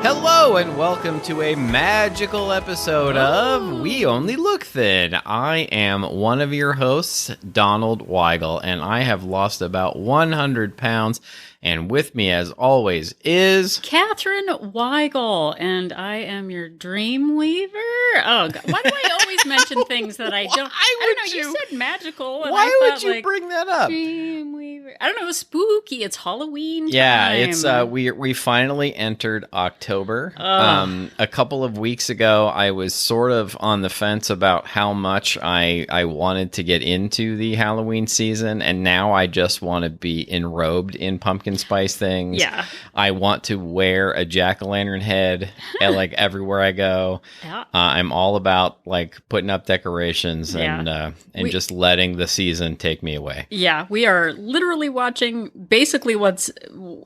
Hello and welcome to a magical episode of We Only Look Thin. I am one of your hosts, Donald Weigel, and I have lost about 100 pounds. And with me, as always, is Catherine Weigel, and I am your dream weaver. Oh, God. Why do I always mention things that I don't? I don't know. You said magical, and why I would you bring that up? Dream weaver. I don't know. It was spooky. It's Halloween time. Yeah, it's we finally entered October. A couple of weeks ago, I was sort of on the fence about how much I wanted to get into the Halloween season, and now I just want to be enrobed in pumpkin spice things. Yeah. I want to wear a jack-o'-lantern head like everywhere I go. Yeah. I'm all about like putting up decorations and just letting the season take me away. Yeah, we are literally watching basically what's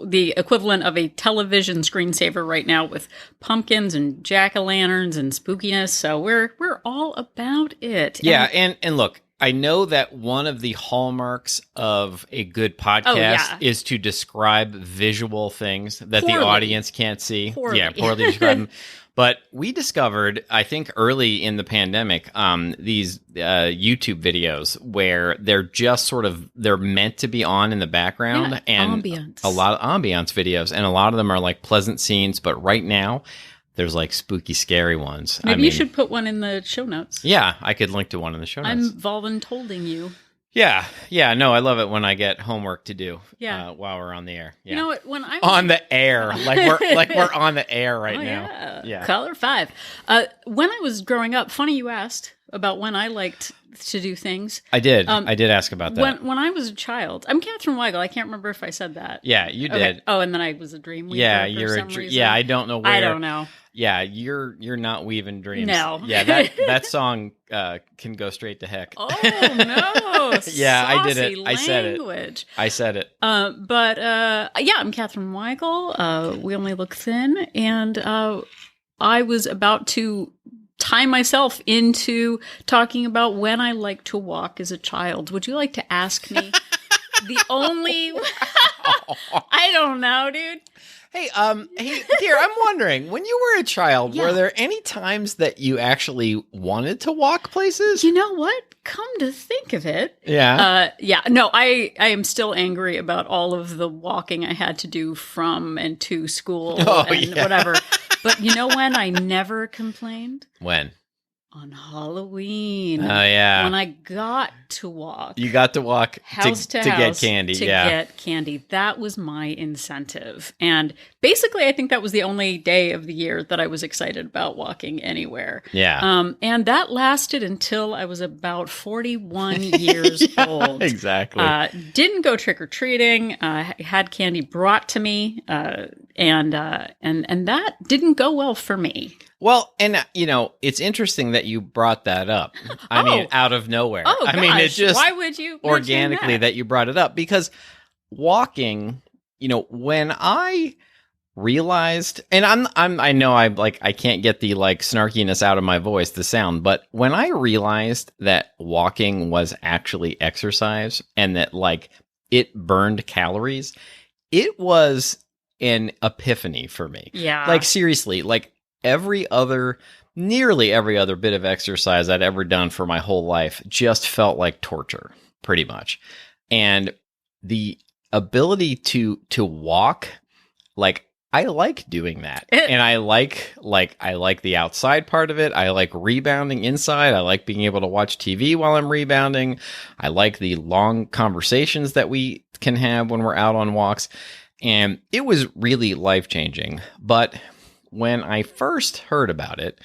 the equivalent of a television screensaver right now with pumpkins and jack-o'-lanterns and spookiness. So we're all about it. Yeah, and look, I know that one of the hallmarks of a good podcast is to describe visual things that the audience can't see. Poorly. Yeah, poorly describe them. But we discovered, I think early in the pandemic, these YouTube videos where they're just they're meant to be on in the background. And ambience. A lot of ambiance videos. And a lot of them are like pleasant scenes. But right now, there's like spooky, scary ones. Maybe you should put one in the show notes. Yeah, I could link to one in the show notes. I'm voluntolding you. Yeah, no, I love it when I get homework to do while we're on the air. Yeah. You know what? When I was on the air, like we're on the air right now. Yeah. Color 5. When I was growing up, funny you asked about when I liked to do things. I did ask about that. When I was a child, I'm Catherine Weigel. I can't remember if I said that. Yeah, you did. Okay. Oh, and then I was a dream weaver. Yeah, you're reason. I don't know where. I don't know. Yeah, you're not weaving dreams. No. Yeah, that song can go straight to heck. Oh no! Yeah, I did it. Language. I said it. But I'm Catherine Weigel. We Only Look Thin, and I was about to tie myself into talking about when I liked to walk as a child. Would you like to ask me? The only I don't know, dude. Hey, dear, I'm wondering, when you were a child, were there any times that you actually wanted to walk places? You know what? Come to think of it. Yeah. No, I am still angry about all of the walking I had to do from and to school whatever. But you know when I never complained? When? On Halloween. Oh, yeah. When I got to walk. You got to walk house to house get candy. To get candy. That was my incentive. And basically, I think that was the only day of the year that I was excited about walking anywhere. Yeah. And that lasted until I was about 41 years old. Exactly. Didn't go trick-or-treating. Had candy brought to me. And that didn't go well for me. Well, and, it's interesting that you brought that up. I mean, out of nowhere. Oh, I mean, it's just why would you organically that you brought it up? Because walking, when I realized, and I know I can't get the like snarkiness out of my voice, the sound, but when I realized that walking was actually exercise and that like it burned calories, it was an epiphany for me. Yeah. Like seriously, like nearly every other bit of exercise I'd ever done for my whole life just felt like torture, pretty much. And the ability to walk, like, I like doing that. And I like the outside part of it. I like rebounding inside. I like being able to watch TV while I'm rebounding. I like the long conversations that we can have when we're out on walks. And it was really life-changing. But when I first heard about it,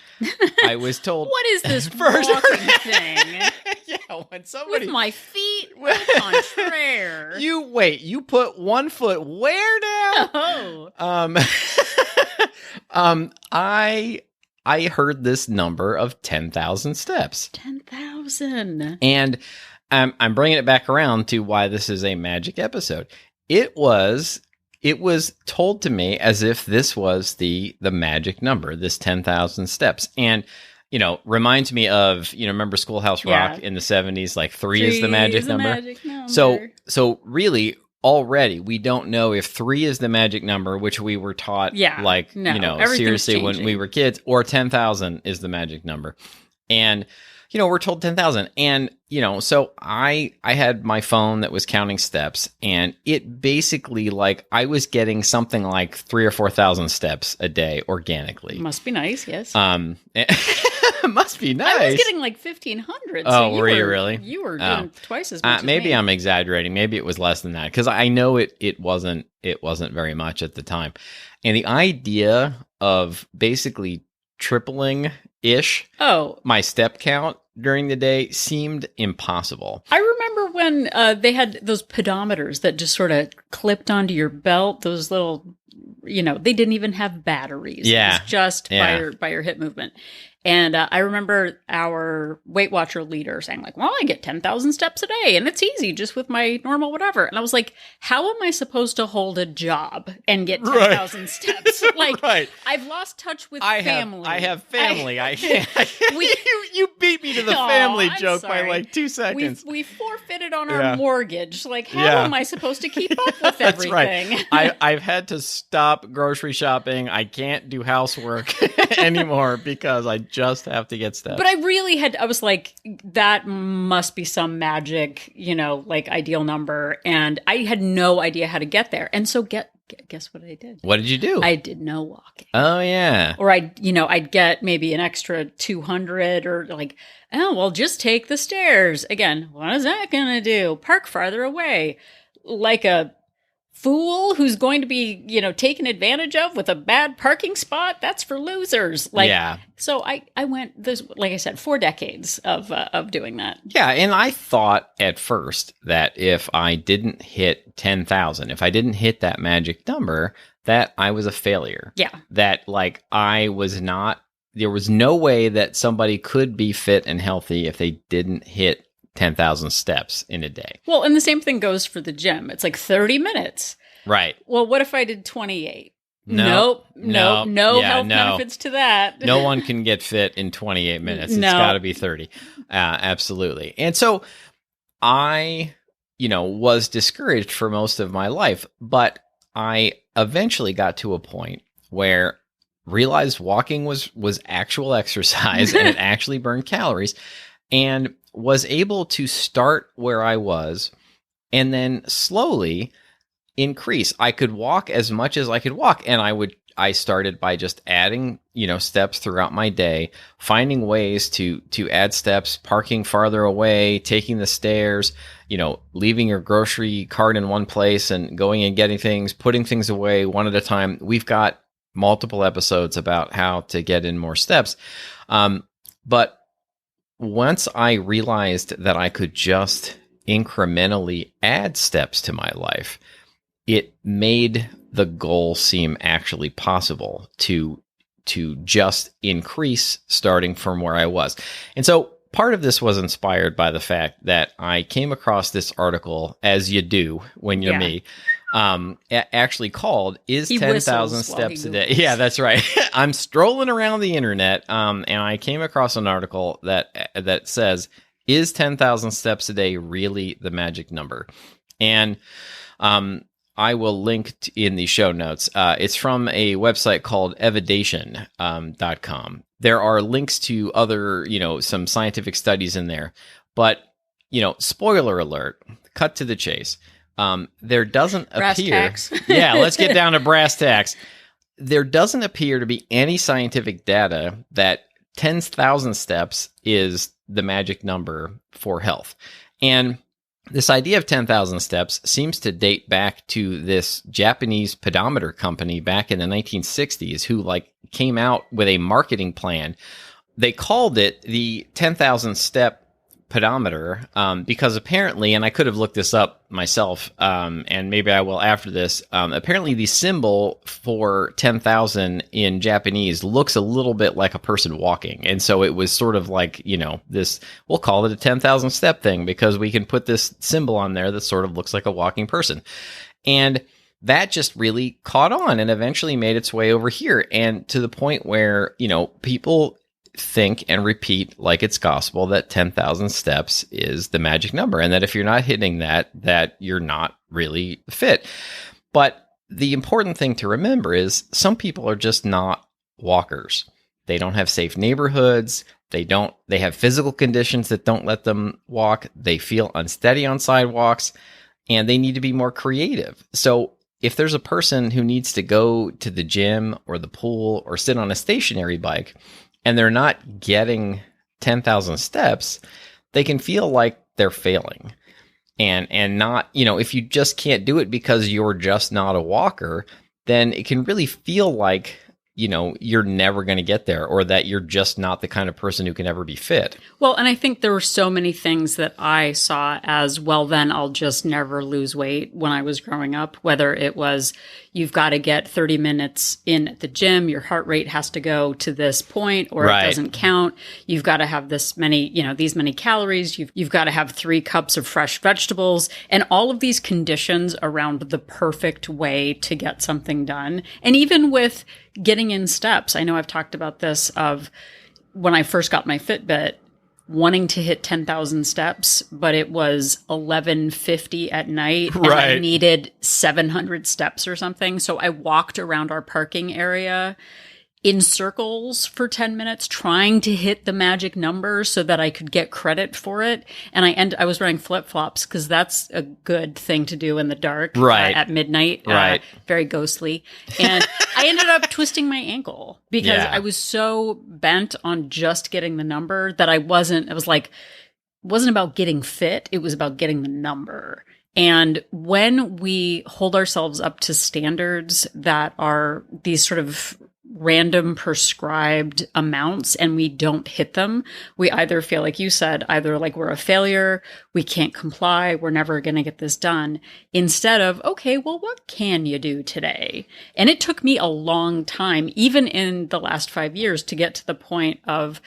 I was told... What is this walking thing? Yeah, when somebody... With my feet contraire. You put one foot where now? Oh. I heard this number of 10,000 steps. 10,000. And I'm bringing it back around to why this is a magic episode. It was told to me as if this was the magic number, this 10,000 steps. And, reminds me of, remember Schoolhouse Rock in the 70s, like 3 is the magic number. Magic number. So really already we don't know if 3 is the magic number, which we were taught, seriously when we were kids, or 10,000 is the magic number. And, we're told 10,000. And, so I had my phone that was counting steps, and it basically, like, I was getting something like 3,000 or 4,000 steps a day organically. Must be nice, yes. Must be nice. I was getting like 1,500. Oh, were you really? You were doing twice as much. Maybe as me. I'm exaggerating. Maybe it was less than that, because I know it wasn't very much at the time. And the idea of basically tripling my step count during the day seemed impossible. I remember when they had those pedometers that just sort of clipped onto your belt. Those little, they didn't even have batteries. Yeah, it was just by your hip movement. And I remember our Weight Watcher leader saying, like, well, I get 10,000 steps a day, and it's easy just with my normal whatever. And I was like, how am I supposed to hold a job and get 10,000 steps? Like, I've lost touch with family. I have family. I can't. You beat me to the family joke by like 2 seconds. We forfeited on our mortgage. Like, how am I supposed to keep up with everything? Right. I've had to stop grocery shopping. I can't do housework anymore because I just have to get steps. But I was like, that must be some magic, like ideal number. And I had no idea how to get there. And so guess what I did? What did you do? I did no walking. Oh, yeah. Or I'd get maybe an extra 200 or like, oh, well, just take the stairs. Again, what is that going to do? Park farther away. Like a fool who's going to be, taken advantage of with a bad parking spot. That's for losers. So I went like I said, 4 decades of doing that. Yeah. And I thought at first that if I didn't hit 10,000, if I didn't hit that magic number, that I was a failure. Yeah. That like there was no way that somebody could be fit and healthy if they didn't hit 10,000 steps in a day. Well, and the same thing goes for the gym. It's like 30 minutes. Right. Well, what if I did 28? No health benefits to that. No one can get fit in 28 minutes. It's got to be 30. Absolutely. And so I, was discouraged for most of my life, but I eventually got to a point where realized walking was actual exercise and it actually burned calories, and was able to start where I was and then slowly increase. I could walk as much as I could walk, and I started by just adding, steps throughout my day, finding ways to add steps, parking farther away, taking the stairs, leaving your grocery cart in one place and going and getting things, putting things away one at a time. We've got multiple episodes about how to get in more steps. But once I realized that I could just incrementally add steps to my life, it made the goal seem actually possible to just increase starting from where I was. And so part of this was inspired by the fact that I came across this article, as you do when you're me, actually called "Is 10,000 Steps a Day?" Yeah, that's right. I'm strolling around the internet, and I came across an article that says, "Is 10,000 steps a day really the magic number?" And I will link in the show notes. It's from a website called evidation.com. There are links to other, some scientific studies in there. But, spoiler alert, cut to the chase. There doesn't appear... Yeah, let's get down to brass tacks. There doesn't appear to be any scientific data that 10,000 steps is the magic number for health. And this idea of 10,000 steps seems to date back to this Japanese pedometer company back in the 1960s who came out with a marketing plan. They called it the 10,000 step pedometer because apparently, and I could have looked this up myself, and maybe I will after this, apparently the symbol for 10,000 in Japanese looks a little bit like a person walking. And so it was sort of like, this, we'll call it a 10,000 step thing because we can put this symbol on there that sort of looks like a walking person. And that just really caught on and eventually made its way over here. And to the point where, people think and repeat like it's gospel that 10,000 steps is the magic number, and that if you're not hitting that you're not really fit. But the important thing to remember is some people are just not walkers. They don't have safe neighborhoods. They have physical conditions that don't let them walk. They feel unsteady on sidewalks, and they need to be more creative. So if there's a person who needs to go to the gym or the pool or sit on a stationary bike and they're not getting 10,000 steps, they can feel like they're failing. And not, if you just can't do it because you're just not a walker, then it can really feel like, you're never going to get there, or that you're just not the kind of person who can ever be fit. Well, and I think there were so many things that I saw as, well, then I'll just never lose weight when I was growing up, whether it was you've got to get 30 minutes in at the gym, your heart rate has to go to this point or Right. It doesn't count. You've got to have this many, these many calories. You've got to have 3 cups of fresh vegetables, and all of these conditions around the perfect way to get something done. And even with getting in steps, I know I've talked about this of when I first got my Fitbit, wanting to hit 10,000 steps, but it was 11:50 at night, and I Right. needed 700 steps or something. So I walked around our parking area in circles for 10 minutes trying to hit the magic number so that I could get credit for it. And I was wearing flip-flops because that's a good thing to do in the dark Right. at midnight. Right. Very ghostly. And I ended up twisting my ankle because Yeah. I was so bent on just getting the number that it wasn't about getting fit. It was about getting the number. And when we hold ourselves up to standards that are these sort of random prescribed amounts and we don't hit them, we either feel, like you said, either like we're a failure, we can't comply, we're never going to get this done, instead of, okay, well, what can you do today? And it took me a long time, even in the last 5 years, to get to the point of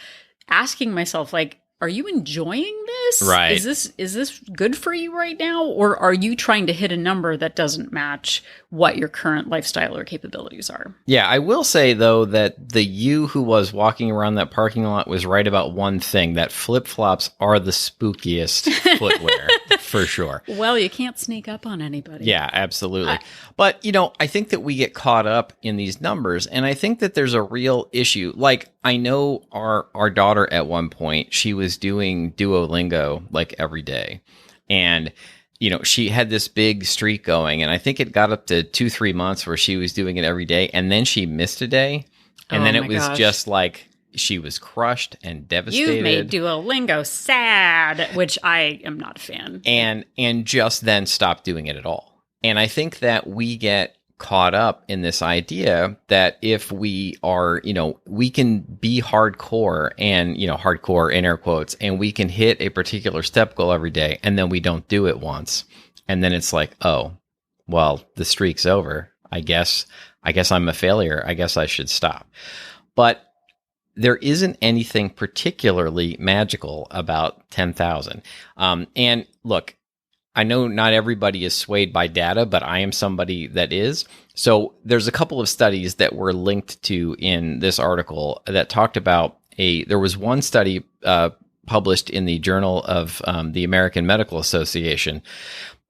asking myself, like, are you enjoying this? Right. Is this good for you right now? Or are you trying to hit a number that doesn't match what your current lifestyle or capabilities are? Yeah, I will say, though, that the you who was walking around that parking lot was right about one thing, that flip-flops are the spookiest footwear, for sure. Well, you can't sneak up on anybody. Yeah, absolutely. But, I think that we get caught up in these numbers, and I think that there's a real issue. Like, I know our daughter at one point, she was doing Duolingo like every day. And, she had this big streak going, and I think it got up to 2-3 months where she was doing it every day, and then she missed a day. And then it was just like she was crushed and devastated. You made Duolingo sad, which I am not a fan. And just then stopped doing it at all. And I think that we get caught up in this idea that if we are, we can be hardcore and, hardcore in air quotes, and we can hit a particular step goal every day, and then we don't do it once. And then it's like, oh, well, the streak's over. I guess I'm a failure. I guess I should stop. But there isn't anything particularly magical about 10,000. And look, I know not everybody is swayed by data, but I am somebody that is. So there's a couple of studies that were linked to in this article that talked about there was one study published in the Journal of the American Medical Association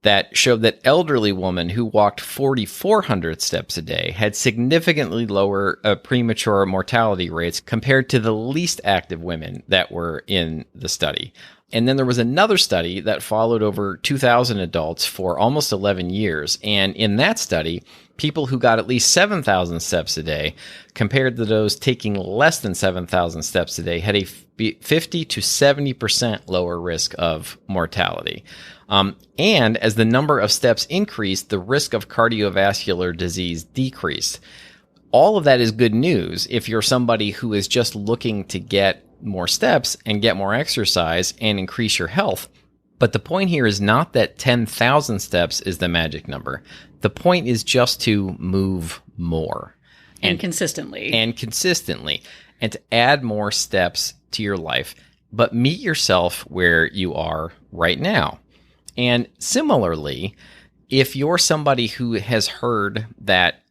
that showed that elderly women who walked 4,400 steps a day had significantly lower premature mortality rates compared to the least active women that were in the study. And then there was another study that followed over 2,000 adults for almost 11 years. And in that study, people who got at least 7,000 steps a day compared to those taking less than 7,000 steps a day had a 50 to 70% lower risk of mortality. And as the number of steps increased, the risk of cardiovascular disease decreased. All of that is good news if you're somebody who is just looking to get more steps and get more exercise and increase your health. But the point here is not that 10,000 steps is the magic number. The point is just to move more. And consistently. And to add more steps to your life, but meet yourself where you are right now. And similarly, if you're somebody who has heard that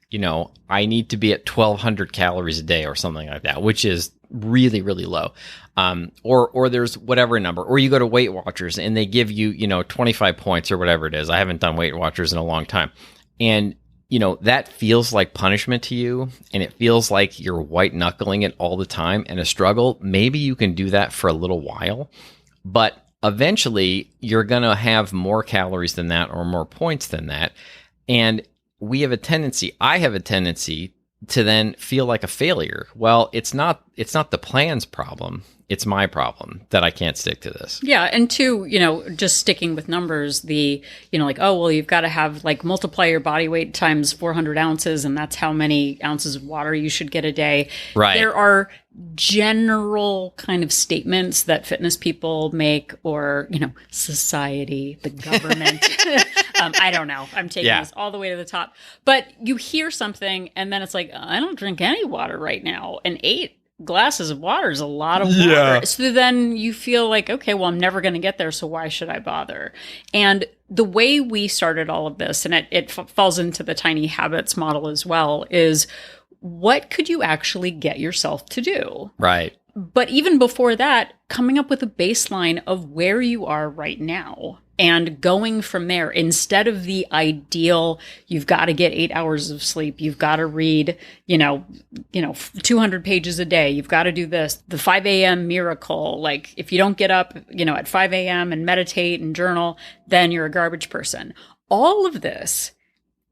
I need to be at 1,200 calories a day or something like that, which is really, really low. Or there's whatever number, or you go to Weight Watchers and they give you, 25 points or whatever it is. I haven't done Weight Watchers in a long time. And, that feels like punishment to you, and it feels like you're white knuckling it all the time and a struggle. Maybe you can do that for a little while, but eventually you're going to have more calories than that or more points than that. And I have a tendency to then feel like a failure. Well, it's not the plan's problem. It's my problem that I can't stick to this. Yeah. And two, just sticking with numbers, you've got to have multiply your body weight times 400 ounces. And that's how many ounces of water you should get a day. Right. There are general kind of statements that fitness people make, or, society, the government. I don't know. I'm taking this all the way to the top. But you hear something and then it's like, I don't drink any water right now. And 8 glasses of water is a lot of water. Yeah. So then you feel like, okay, well, I'm never going to get there, so why should I bother? And the way we started all of this, and it falls into the tiny habits model as well, is what could you actually get yourself to do? Right. But even before that, coming up with a baseline of where you are right now and going from there, instead of the ideal, you've got to get 8 hours of sleep. You've got to read, 200 pages a day. You've got to do this, the 5 a.m. miracle. Like if you don't get up, at 5 a.m. and meditate and journal, then you're a garbage person. All of this,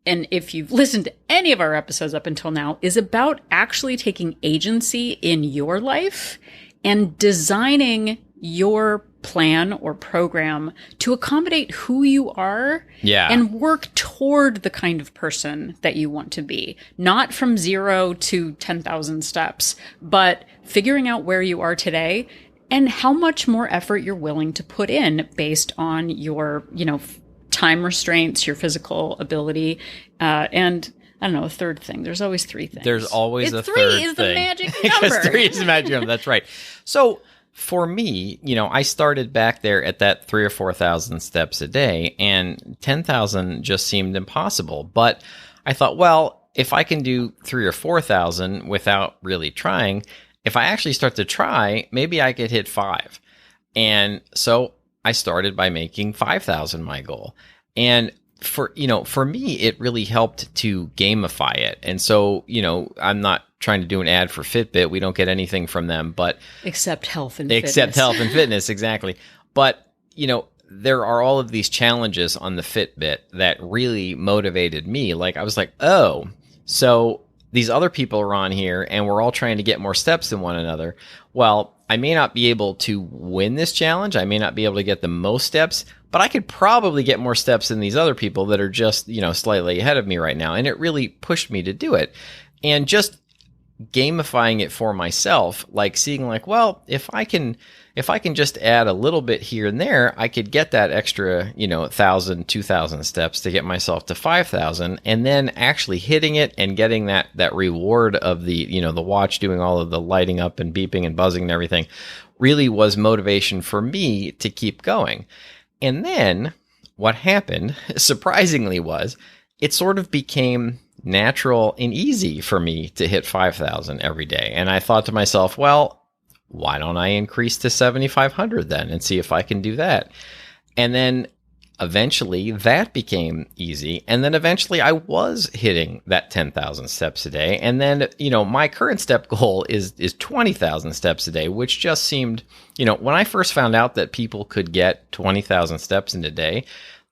and if you've listened to any of our episodes up until now, is about actually taking agency in your life and designing your plan or program to accommodate who you are and work toward the kind of person that you want to be. Not from 0 to 10,000 steps, but figuring out where you are today and how much more effort you're willing to put in based on your, time restraints, your physical ability, and I don't know, a third thing. There's always 3 things. There's always a third thing. 3 is the magic number. Because 3 is the magic number. That's right. So for me, I started back there at that 3,000 or 4,000 steps a day, and 10,000 just seemed impossible. But I thought, well, if I can do 3,000 or 4,000 without really trying, if I actually start to try, maybe I could hit 5. And so I started by making 5,000 my goal. And for me, it really helped to gamify it. And so, I'm not trying to do an ad for Fitbit. We don't get anything from them, but except health and fitness. Exactly. But, there are all of these challenges on the Fitbit that really motivated me. Like I was like, oh, so these other people are on here and we're all trying to get more steps than one another. Well, I may not be able to win this challenge. I may not be able to get the most steps, but I could probably get more steps than these other people that are just, slightly ahead of me right now. And it really pushed me to do it. And just gamifying it for myself, like seeing like, well, if I can just add a little bit here and there, I could get that extra, 1,000, 2,000 steps to get myself to 5,000, and then actually hitting it and getting that reward of the, the watch doing all of the lighting up and beeping and buzzing and everything really was motivation for me to keep going. And then what happened, surprisingly, was it sort of became natural and easy for me to hit 5,000 every day. And I thought to myself, well, why don't I increase to 7,500 then and see if I can do that? And then eventually that became easy. And then eventually I was hitting that 10,000 steps a day. And then, my current step goal is 20,000 steps a day, which just seemed, when I first found out that people could get 20,000 steps in a day,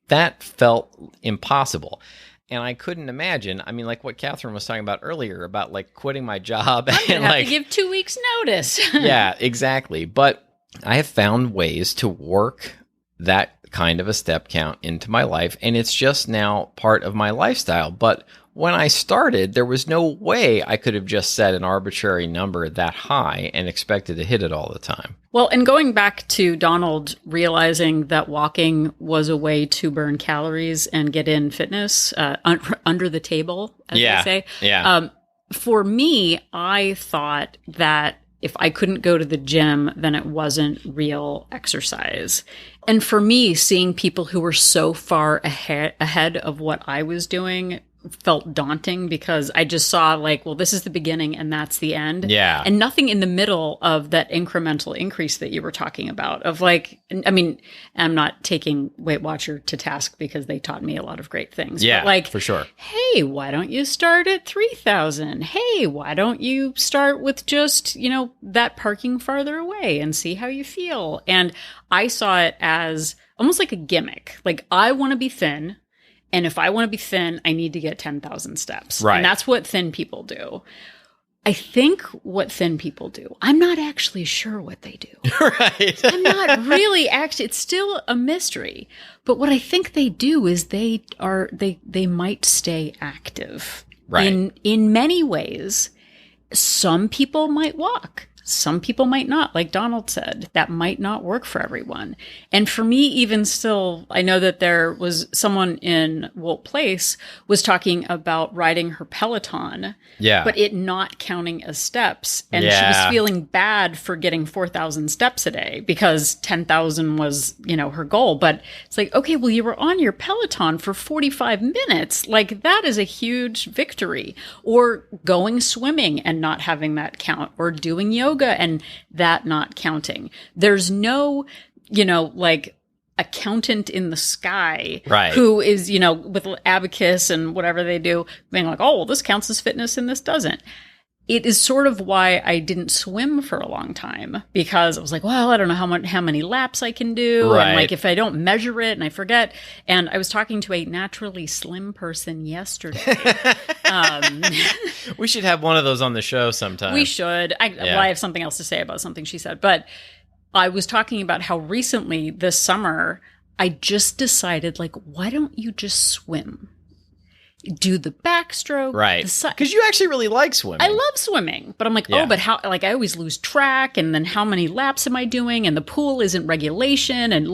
that felt impossible. And I couldn't imagine, like what Catherine was talking about earlier about like quitting my job. And have to give 2 weeks notice. Yeah, exactly. But I have found ways to work that kind of a step count into my life. And it's just now part of my lifestyle. But when I started, there was no way I could have just set an arbitrary number that high and expected to hit it all the time. Well, and going back to Donald realizing that walking was a way to burn calories and get in fitness under the table, as they say. Yeah. For me, I thought that if I couldn't go to the gym, then it wasn't real exercise. And for me, seeing people who were so far ahead of what I was doing felt daunting because I just saw like, well, this is the beginning and that's the end. Yeah. And nothing in the middle of that incremental increase that you were talking about of like, I mean, I'm not taking Weight Watcher to task because they taught me a lot of great things. Yeah, but like, for sure. Hey, why don't you start at 3,000? Hey, why don't you start with just, that parking farther away and see how you feel? And I saw it as almost like a gimmick. Like, I want to be thin. And if I want to be thin, I need to get 10,000 steps. Right. And that's what thin people do. I think what thin people do, I'm not actually sure what they do. Right. I'm not really actually, it's still a mystery. But what I think they do is they might stay active. Right. In many ways. Some people might walk. Some people might not, like Donald said. That might not work for everyone. And for me, even still, I know that there was someone in Wolt Place was talking about riding her Peloton, but it not counting as steps. And she was feeling bad for getting 4,000 steps a day because 10,000 was, her goal. But it's like, okay, well, you were on your Peloton for 45 minutes. Like, that is a huge victory. Or going swimming and not having that count, or doing yoga and that not counting. There's no, like accountant in the sky who is, with abacus and whatever they do, being like, oh, well, this counts as fitness and this doesn't. It is sort of why I didn't swim for a long time, because I was like, well, I don't know how many laps I can do. Right. And like, if I don't measure it and I forget. And I was talking to a naturally slim person yesterday. We should have one of those on the show sometime. We should. I have something else to say about something she said, but I was talking about how recently this summer, I just decided, like, why don't you just swim? Do the backstroke. Right. Because you actually really like swimming. I love swimming. But I'm like, oh, but how, like, I always lose track. And then how many laps am I doing? And the pool isn't regulation and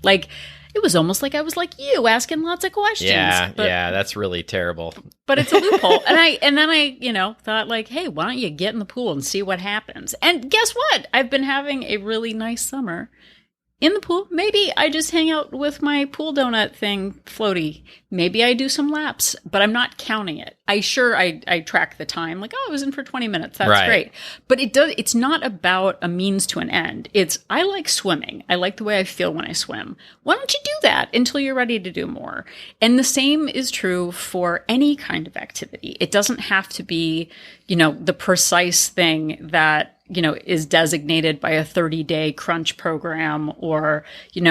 like, it was almost like I was like you, asking lots of questions. Yeah, that's really terrible. But it's a loophole. And then I thought like, hey, why don't you get in the pool and see what happens? And guess what? I've been having a really nice summer in the pool. Maybe I just hang out with my pool donut thing floaty. Maybe I do some laps, but I'm not counting it. I track the time. Like, oh, I was in for 20 minutes. That's great. But it's not about a means to an end. I like swimming. I like the way I feel when I swim. Why don't you do that until you're ready to do more? And the same is true for any kind of activity. It doesn't have to be, the precise thing that, is designated by a 30-day crunch program or,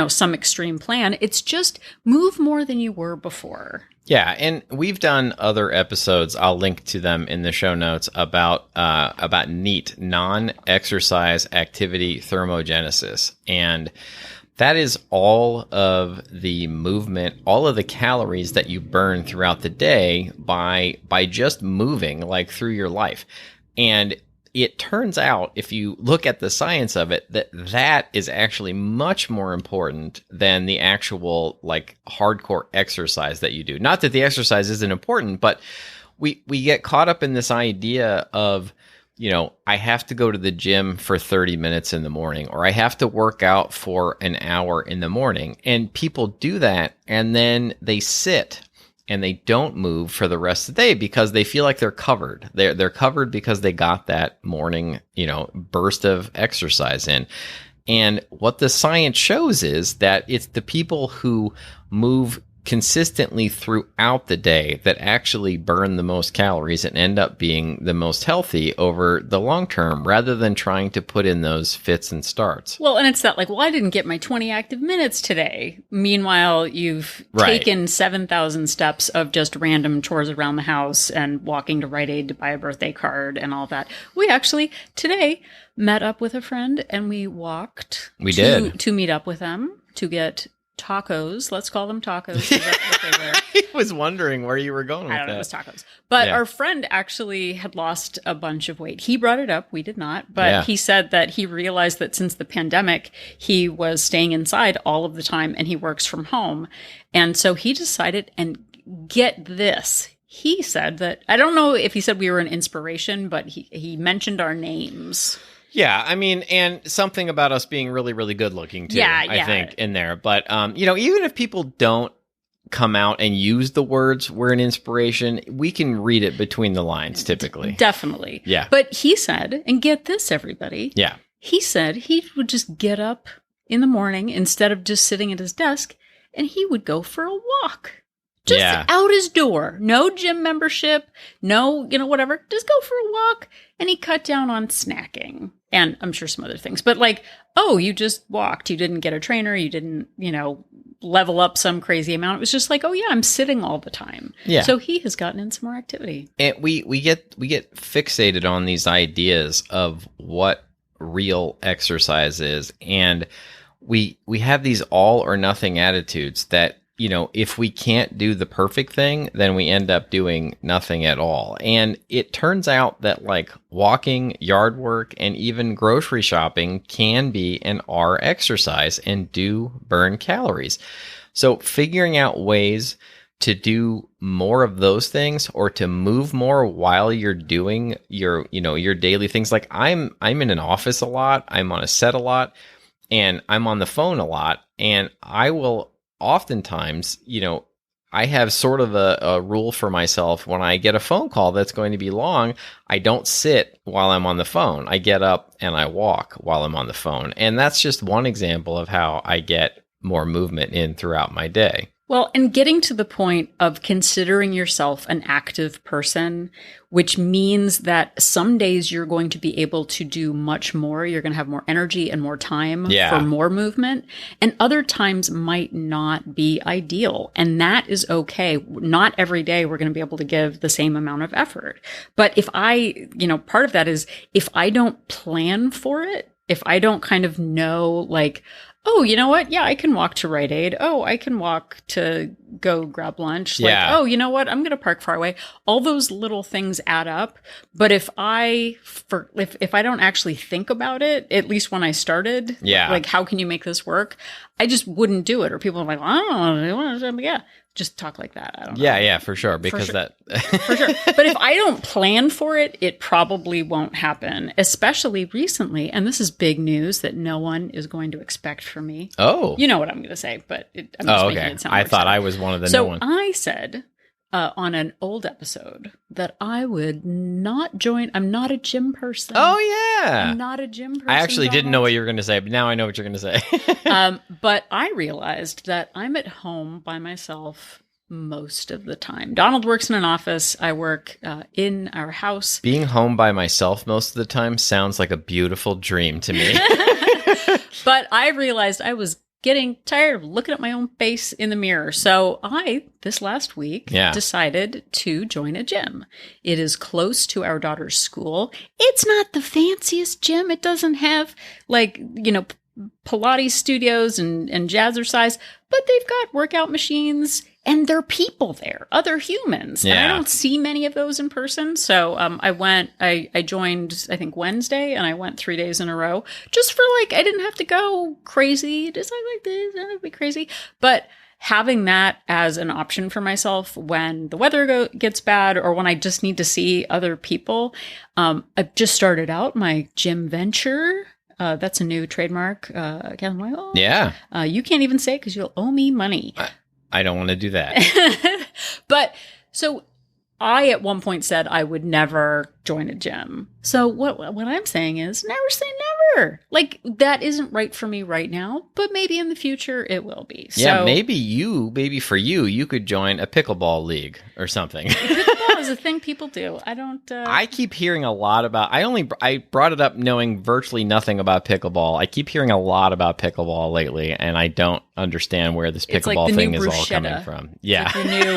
some extreme plan. It's just move more than you were before. Yeah, and we've done other episodes. I'll link to them in the show notes about NEAT, non-exercise activity thermogenesis, and that is all of the movement, all of the calories that you burn throughout the day by just moving, like, through your life. And it turns out, if you look at the science of it, that is actually much more important than the actual, like, hardcore exercise that you do. Not that the exercise isn't important, but we get caught up in this idea of, I have to go to the gym for 30 minutes in the morning, or I have to work out for an hour in the morning. And people do that, and then they sit and they don't move for the rest of the day because they feel like they're covered. They're covered because they got that morning, burst of exercise in. And what the science shows is that it's the people who move consistently throughout the day that actually burn the most calories and end up being the most healthy over the long term, rather than trying to put in those fits and starts. Well, and it's not like, well, I didn't get my 20 active minutes today. Meanwhile, you've taken 7,000 steps of just random chores around the house and walking to Rite Aid to buy a birthday card and all that. We actually today met up with a friend and we walked to meet up with them to get tacos. Let's call them tacos. What they were. I was wondering where you were going with that. I don't know, it was tacos. But our friend actually had lost a bunch of weight. He brought it up. We did not. But he said that he realized that since the pandemic, he was staying inside all of the time and he works from home. And so he decided, and get this, he said that, I don't know if he said we were an inspiration, but he mentioned our names. Yeah, I mean, and something about us being really, really good looking too, I think, in there. But, even if people don't come out and use the words "we're an inspiration," we can read it between the lines typically. Definitely. Yeah. But he said, and get this, everybody. Yeah. He said he would just get up in the morning instead of just sitting at his desk, and he would go for a walk. Just out his door. No gym membership, no, whatever. Just go for a walk. And he cut down on snacking. And I'm sure some other things. But like, oh, you just walked. You didn't get a trainer. You didn't, level up some crazy amount. It was just like, oh yeah, I'm sitting all the time. Yeah. So he has gotten in some more activity. And we get fixated on these ideas of what real exercise is. And we have these all or nothing attitudes that, if we can't do the perfect thing, then we end up doing nothing at all. And it turns out that like walking, yard work, and even grocery shopping can be and are exercise and do burn calories. So figuring out ways to do more of those things or to move more while you're doing your daily things. Like I'm in an office a lot, I'm on a set a lot, and I'm on the phone a lot, and I will oftentimes, I have sort of a rule for myself. When I get a phone call that's going to be long, I don't sit while I'm on the phone. I get up and I walk while I'm on the phone. And that's just one example of how I get more movement in throughout my day. Well, and getting to the point of considering yourself an active person, which means that some days you're going to be able to do much more. You're going to have more energy and more time for more movement. And other times might not be ideal. And that is okay. Not every day we're going to be able to give the same amount of effort. But if part of that is if I don't plan for it, if I don't kind of know like, oh, you know what? Yeah, I can walk to Rite Aid. Oh, I can walk to go grab lunch. Like, oh, you know what? I'm going to park far away. All those little things add up. But if I don't actually think about it, at least when I started, like, how can you make this work? I just wouldn't do it. Or people are like, well, I don't know. Yeah. Just talk like that. I don't know. Yeah, for sure. Because for sure. But if I don't plan for it, it probably won't happen, especially recently. And this is big news that no one is going to expect from me. Oh. You know what I'm going to say, but I'm just making it sound I thought I was one of the no ones. So I said on an old episode that I would not join. I'm not a gym person. Oh, yeah. I'm not a gym person. I actually didn't know what you were going to say, but now I know what you're going to say. But I realized that I'm at home by myself most of the time. Donald works in an office. I work in our house. Being home by myself most of the time sounds like a beautiful dream to me. But I realized I was getting tired of looking at my own face in the mirror. So this last week, decided to join a gym. It is close to our daughter's school. It's not the fanciest gym. It doesn't have Pilates studios and jazzercise, but they've got workout machines and there are people there, other humans. Yeah. And I don't see many of those in person. So I joined, I think Wednesday, and I went 3 days in a row just for I didn't have to go crazy, just like this, I don't have to be crazy. But having that as an option for myself when the weather gets bad or when I just need to see other people. I've just started out my gym venture. That's a new trademark. Yeah. You can't even say it because you'll owe me money. I don't want to do that. But so I at one point said I would never join a gym. So what I'm saying is never say never. Like that isn't right for me right now, but maybe in the future it will be. Yeah, so, maybe for you could join a pickleball league or something. Pickleball is a thing people do. I don't. I keep hearing a lot about. I brought it up knowing virtually nothing about pickleball. I keep hearing a lot about pickleball lately, and I don't understand where this pickleball thing is all coming from. Yeah, like the new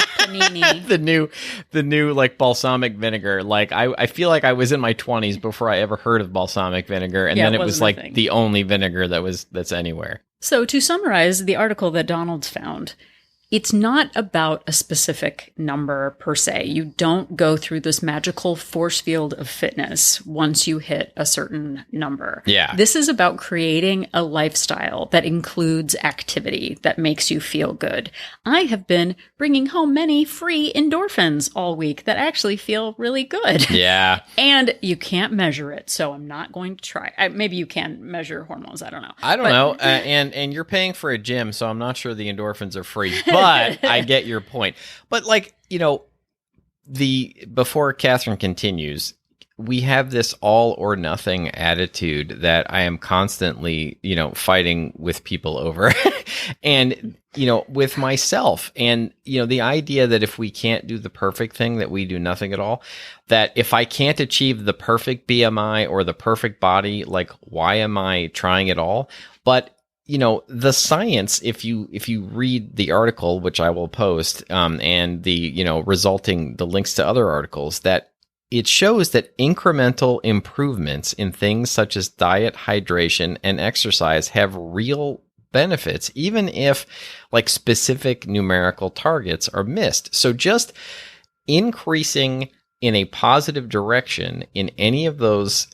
panini, the new like balsamic vinegar. Like I feel like I was in my 20s before I ever heard of balsamic vinegar, and then it was like the only vinegar that's anywhere. So to summarize the article that Donald's found, it's not about a specific number per se. You don't go through this magical force field of fitness once you hit a certain number. Yeah. This is about creating a lifestyle that includes activity that makes you feel good. I have been bringing home many free endorphins all week that actually feel really good. Yeah. And you can't measure it, so I'm not going to try. Maybe you can measure hormones. I don't know. I don't know. And you're paying for a gym, so I'm not sure the endorphins are free. But but I get your point. But like, before Catherine continues, we have this all or nothing attitude that I am constantly, fighting with people over and, with myself. And, the idea that if we can't do the perfect thing, that we do nothing at all, that if I can't achieve the perfect BMI or the perfect body, like, why am I trying at all? But the science, if you read the article, which I will post, and the, the links to other articles, that it shows that incremental improvements in things such as diet, hydration, and exercise have real benefits, even if like specific numerical targets are missed. So just increasing in a positive direction in any of those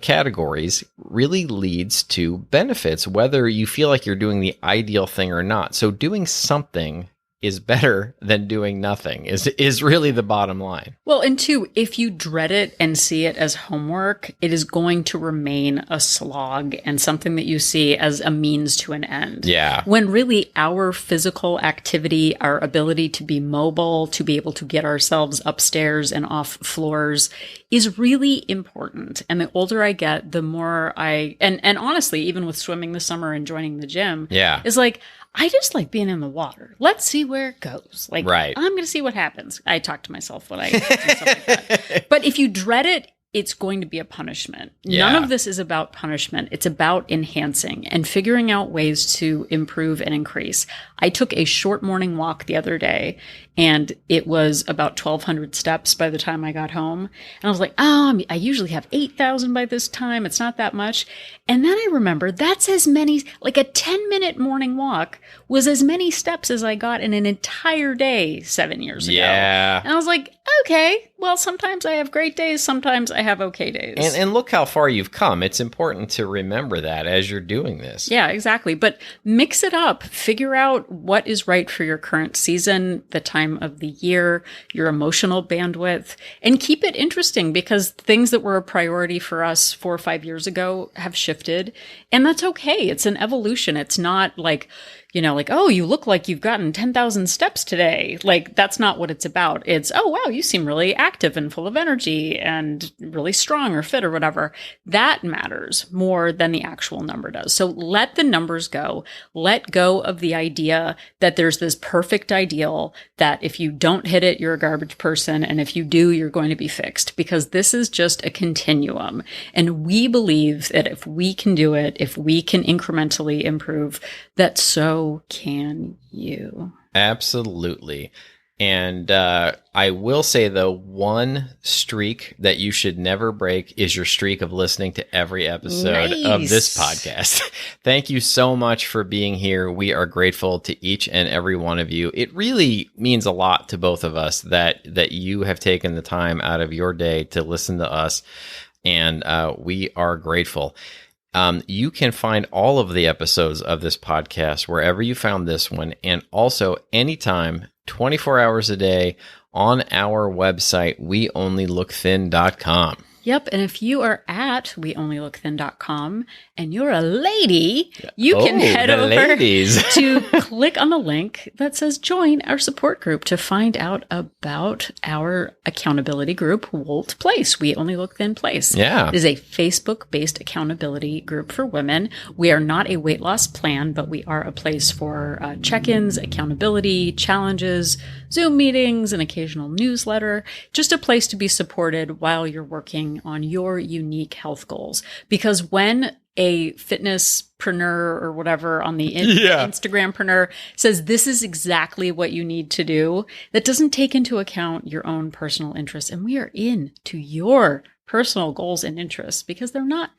categories really leads to benefits, whether you feel like you're doing the ideal thing or not. So doing something is better than doing nothing is really the bottom line. Well, and two, if you dread it and see it as homework, it is going to remain a slog and something that you see as a means to an end. Yeah. When really our physical activity, our ability to be mobile, to be able to get ourselves upstairs and off floors is really important. And the older I get, the more and honestly, even with swimming this summer and joining the gym, is like, I just like being in the water. Let's see where it goes. Like, right. I'm going to see what happens. I talk to myself when I do stuff like that. But if you dread it, it's going to be a punishment. Yeah. None of this is about punishment. It's about enhancing and figuring out ways to improve and increase. I took a short morning walk the other day, and it was about 1,200 steps by the time I got home. And I was like, I usually have 8,000 by this time. It's not that much. And then I remembered that's as many, like a 10-minute morning walk was as many steps as I got in an entire day 7 years ago. Yeah. And I was like, okay, well, sometimes I have great days. Sometimes I have okay days. And look how far you've come. It's important to remember that as you're doing this. Yeah, exactly. But mix it up. Figure out what is right for your current season, the time of the year, your emotional bandwidth, and keep it interesting, because things that were a priority for us 4 or 5 years ago have shifted. And that's okay. It's an evolution. It's not like, oh, you look like you've gotten 10,000 steps today. Like, that's not what it's about. It's, oh, wow, you seem really active and full of energy and really strong or fit or whatever. That matters more than the actual number does. So let the numbers go. Let go of the idea that there's this perfect ideal that if you don't hit it, you're a garbage person. And if you do, you're going to be fixed, because this is just a continuum. And we believe that if we can do it, if we can incrementally improve, that so can you. Absolutely. And I will say, though, one streak that you should never break is your streak of listening to every episode of this podcast. Thank you so much for being here. We are grateful to each and every one of you. It really means a lot to both of us that you have taken the time out of your day to listen to us, and we are grateful. You can find all of the episodes of this podcast wherever you found this one, and also anytime, 24 hours a day, on our website, weonlylookthin.com. Yep. And if you are at weonlylookthin.com and you're a lady, you can head over to click on the link that says join our support group to find out about our accountability group, Wolt Place. We Only Look Thin Place. Yeah. It is a Facebook-based accountability group for women. We are not a weight loss plan, but we are a place for check-ins, accountability, challenges, Zoom meetings, an occasional newsletter, just a place to be supported while you're working on your unique health goals. Because when a fitnesspreneur or whatever on the Instagrampreneur says this is exactly what you need to do, that doesn't take into account your own personal interests. And we are into your personal goals and interests, because they're not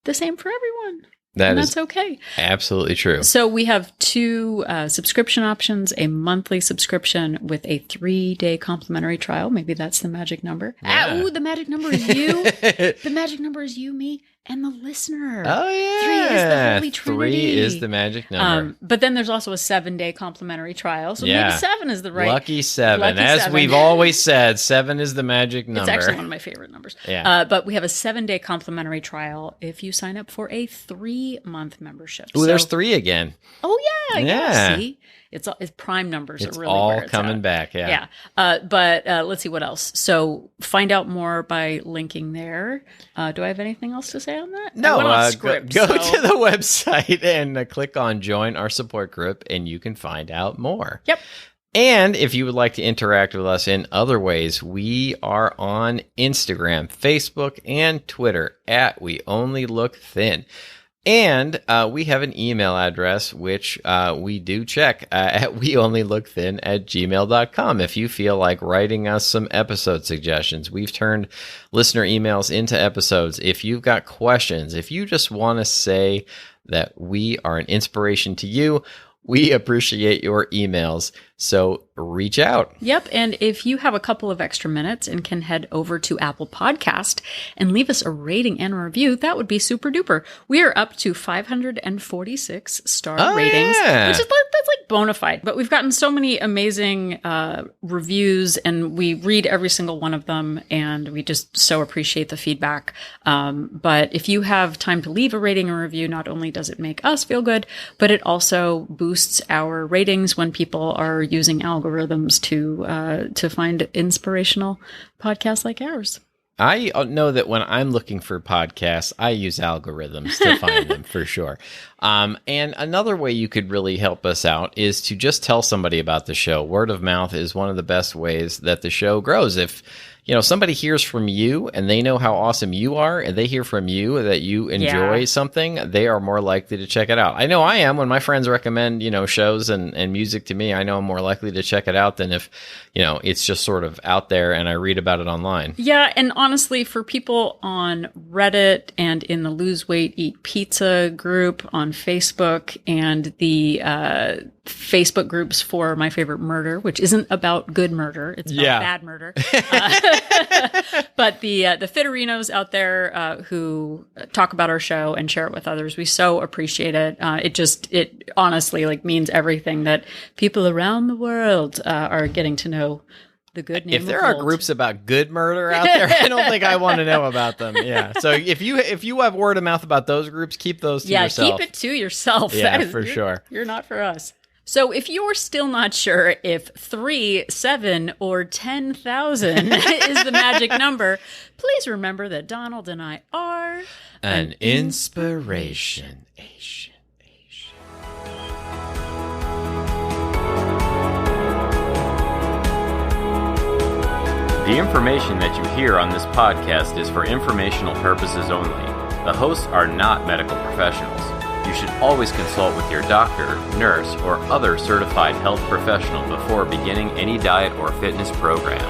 the same for everyone. That's okay. Absolutely true. So we have 2 subscription options, a monthly subscription with a 3-day complimentary trial. Maybe that's the magic number. Yeah. The magic number is you. The magic number is you, me, and the listener. Oh, yeah. 3 is the Holy Trinity. 3 is the magic number. But then there's also a 7-day complimentary trial. So maybe 7 is the right. Lucky 7. As we've always said, 7 is the magic number. It's actually one of my favorite numbers. Yeah. But we have a 7-day complimentary trial if you sign up for a 3-month membership. Ooh, there's 3 again. Oh, yeah. See? It's prime numbers It's are really all where it's coming at. back. Yeah. But let's see what else. So find out more by linking there. Do I have anything else to say on that? No, I went off script, go so- to the website and click on join our support group, and you can find out more. Yep. And if you would like to interact with us in other ways, we are on Instagram, Facebook, and Twitter at We Only Look Thin. And we have an email address, which we do check at weonlylookthin@gmail.com. If you feel like writing us some episode suggestions, we've turned listener emails into episodes. If you've got questions, if you just want to say that we are an inspiration to you, we appreciate your emails. So reach out. Yep. And if you have a couple of extra minutes and can head over to Apple Podcast and leave us a rating and a review, that would be super duper. We are up to 546 star ratings, which is that's like bona fide. But we've gotten so many amazing reviews, and we read every single one of them, and we just so appreciate the feedback. But if you have time to leave a rating or review, not only does it make us feel good, but it also boosts our ratings when people are using algorithms to find inspirational podcasts like ours. I know that when I'm looking for podcasts, I use algorithms to find them for sure. And another way you could really help us out is to just tell somebody about the show. Word of mouth is one of the best ways that the show grows. If somebody hears from you and they know how awesome you are, and they hear from you that you enjoy something, they are more likely to check it out. I know I am. When my friends recommend, shows and music to me, I know I'm more likely to check it out than if, it's just sort of out there and I read about it online. Yeah. And honestly, for people on Reddit and in the Lose Weight, Eat Pizza group on Facebook, and the Facebook groups for My Favorite Murder, which isn't about good murder. It's about bad murder. But the Fitterinos out there who talk about our show and share it with others, we so appreciate it. It honestly means everything that people around the world are getting to know the good name. If there are groups about good murder out there, I don't think I want to know about them. Yeah. So if you have word of mouth about those groups, keep those to yourself. Yeah, keep it to yourself. Yeah, for sure. You're not for us. So if you're still not sure if 3, 7, or 10,000 is the magic number, please remember that Donald and I are an inspiration. The information that you hear on this podcast is for informational purposes only. The hosts are not medical professionals. You should always consult with your doctor, nurse, or other certified health professional before beginning any diet or fitness program.